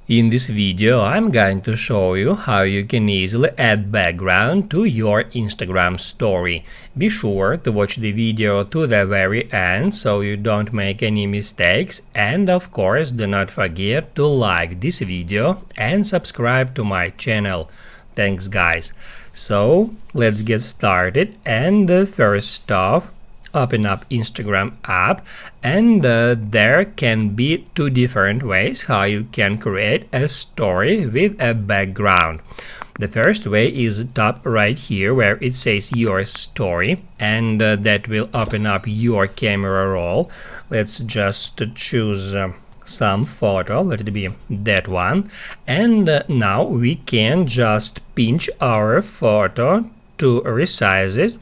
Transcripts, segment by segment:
In this video, I'm going to show you how you can easily add background to your Instagram story. Be sure to watch the video to the very end so you don't make any mistakes, and of course do not forget to like this video and subscribe to my channel. Thanks guys. So let's get started, and first off, open up Instagram app, and there can be two different ways how you can create a story with a background. The first way is top right here where it says your story, and that will open up your camera roll. Let's just choose some photo, let it be that one, and now we can just pinch our photo to resize it,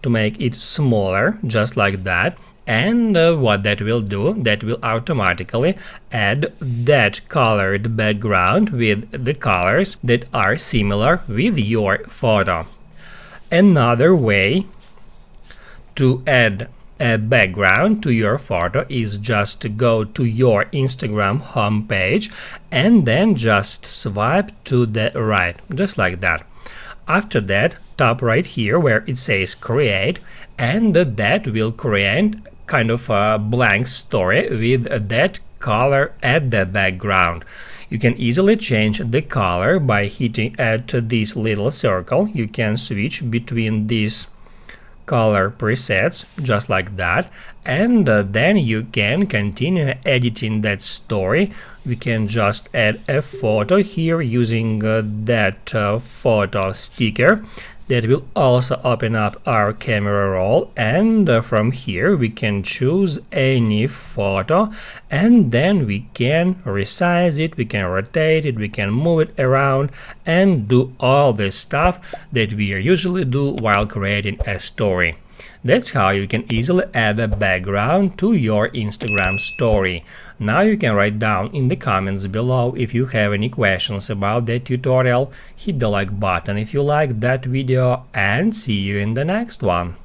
to make it smaller, just like that. And what that will do, that will automatically add that colored background with the colors that are similar with your photo. Another way to add a background to your photo is just to go to your Instagram homepage and then just swipe to the right, just like that. After that, top right here where it says create, and that will create kind of a blank story with that color at the background. You can easily change the color by hitting at this little circle. You can switch between these color presets just like that, and then you can continue editing that story. We can just add a photo here using that photo sticker. That will also open up our camera roll, and from here we can choose any photo, and then we can resize it, we can rotate it, we can move it around and do all the stuff that we usually do while creating a story. That's how you can easily add a background to your Instagram story. Now you can write down in the comments below if you have any questions about that tutorial. Hit the like button if you like that video, and see you in the next one.